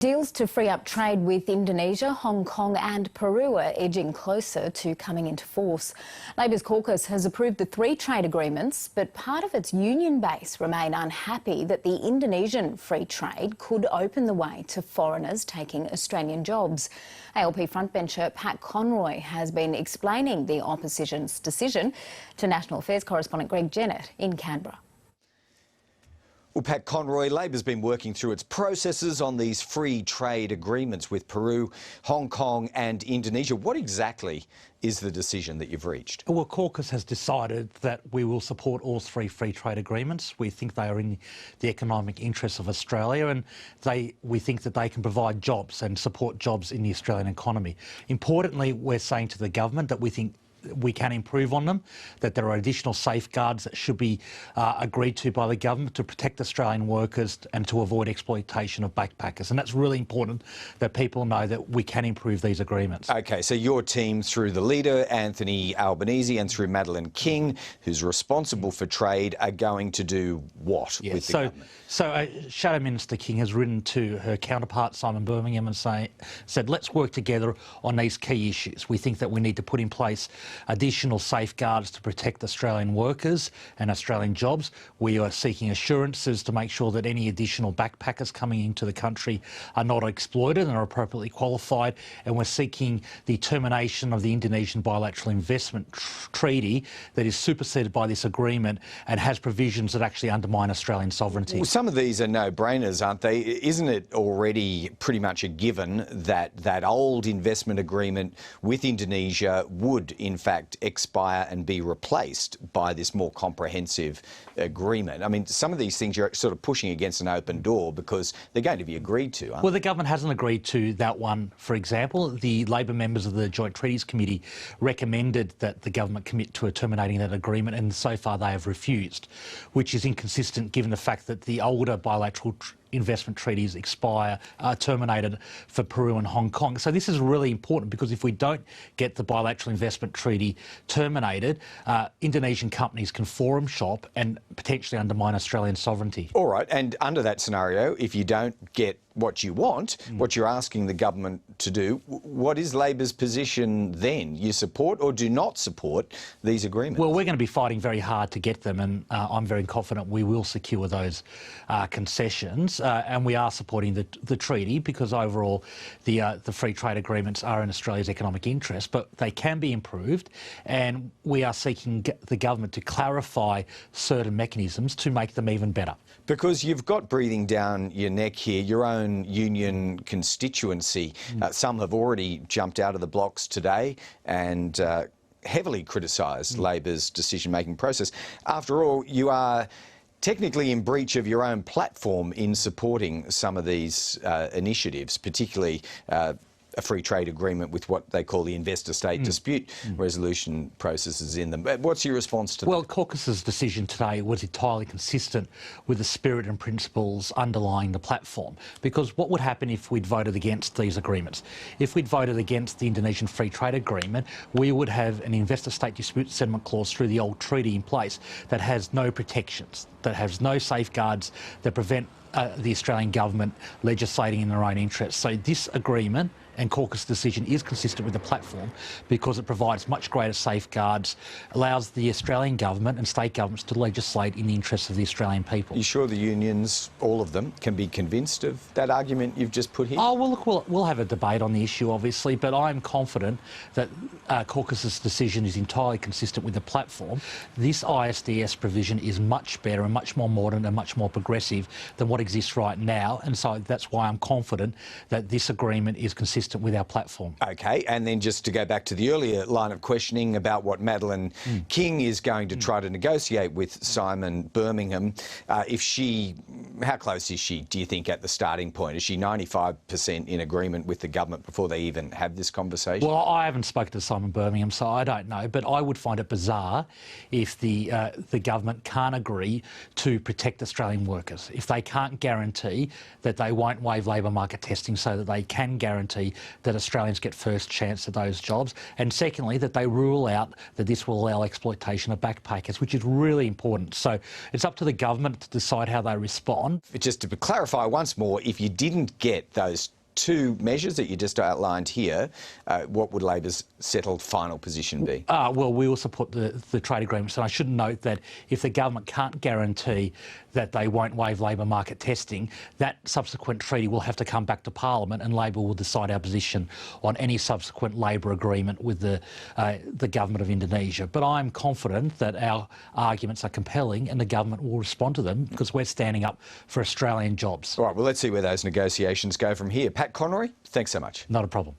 Deals to free up trade with Indonesia, Hong Kong and Peru are edging closer to coming into force. Labor's Caucus has approved the 3 trade agreements, but part of its union base remain unhappy that the Indonesian free trade could open the way to foreigners taking Australian jobs. ALP frontbencher Pat Conroy has been explaining the opposition's decision to National Affairs correspondent Greg Jennett in Canberra. Well, Pat Conroy, Labor's been working through its processes on these free trade agreements with Peru, Hong Kong and Indonesia. What exactly is the decision that you've reached? Well, Caucus has decided that we will support all 3 free trade agreements. We think they are in the economic interests of Australia, and we think that they can provide jobs and support jobs in the Australian economy. Importantly, we're saying to the government that we think we can improve on them, that there are additional safeguards that should be agreed to by the government to protect Australian workers and to avoid exploitation of backpackers. And that's really important that people know that we can improve these agreements. OK, so your team, through the leader, Anthony Albanese, and through Madeleine King, who's responsible for trade, are going to do what with the government? So Shadow Minister King has written to her counterpart, Simon Birmingham, and said, let's work together on these key issues. We think that we need to put in place additional safeguards to protect Australian workers and Australian jobs. We are seeking assurances to make sure that any additional backpackers coming into the country are not exploited and are appropriately qualified. And we're seeking the termination of the Indonesian Bilateral Investment Treaty that is superseded by this agreement and has provisions that actually undermine Australian sovereignty. Well, some of these are no-brainers, aren't they? Isn't it already pretty much a given that that old investment agreement with Indonesia would, in fact, expire and be replaced by this more comprehensive agreement? I mean, some of these things you're sort of pushing against an open door because they're going to be agreed to, aren't Well, the government hasn't agreed to that one, for example. The Labor members of the Joint Treaties Committee recommended that the government commit to terminating that agreement, and so far they have refused, which is inconsistent given the fact that the older bilateral investment treaties are terminated for Peru and Hong Kong. So this is really important because if we don't get the bilateral investment treaty terminated, Indonesian companies can forum shop and potentially undermine Australian sovereignty. All right, and under that scenario, if you don't get what you want, what you're asking the government to do, what is Labor's position then? You support or do not support these agreements? Well, we're going to be fighting very hard to get them, and I'm very confident we will secure those concessions. And we are supporting the treaty because overall the free trade agreements are in Australia's economic interest, but they can be improved, and we are seeking the government to clarify certain mechanisms to make them even better. Because you've got breathing down your neck here, your own union constituency. Some have already jumped out of the blocks today and heavily criticised Labor's decision-making process. After all, you are technically in breach of your own platform in supporting some of these initiatives, particularly a free trade agreement with what they call the investor-state dispute resolution processes in them. What's your response to that? Well, Caucus's decision today was entirely consistent with the spirit and principles underlying the platform, because what would happen if we'd voted against these agreements? If we'd voted against the Indonesian Free Trade Agreement, we would have an investor-state dispute settlement clause through the old treaty in place that has no protections, that has no safeguards that prevent the Australian government legislating in their own interests. So this agreement and Caucus decision is consistent with the platform because it provides much greater safeguards, allows the Australian government and state governments to legislate in the interests of the Australian people. You sure the unions, all of them, can be convinced of that argument you've just put here? Oh, well, look, we'll have a debate on the issue, obviously, but I'm confident that Caucus's decision is entirely consistent with the platform. This ISDS provision is much better and much more modern and much more progressive than what exists right now, and so that's why I'm confident that this agreement is consistent with our platform. OK, and then just to go back to the earlier line of questioning about what Madeleine King is going to try to negotiate with Simon Birmingham, how close is she, do you think, at the starting point? Is she 95% in agreement with the government before they even have this conversation? Well, I haven't spoken to Simon Birmingham, so I don't know, but I would find it bizarre if the government can't agree to protect Australian workers, if they can't guarantee that they won't waive labour market testing so that they can guarantee that Australians get first chance at those jobs, and secondly, that they rule out that this will allow exploitation of backpackers, which is really important. So it's up to the government to decide how they respond. Just to clarify once more, if you didn't get those two measures that you just outlined here, what would Labor's settled final position be? Well, we will support the trade agreements, and I should note that if the government can't guarantee that they won't waive labour market testing, that subsequent treaty will have to come back to Parliament, and Labor will decide our position on any subsequent labour agreement with the government of Indonesia. But I'm confident that our arguments are compelling and the government will respond to them because we're standing up for Australian jobs. All right, well, let's see where those negotiations go from here. Pat Conroy, thanks so much. Not a problem.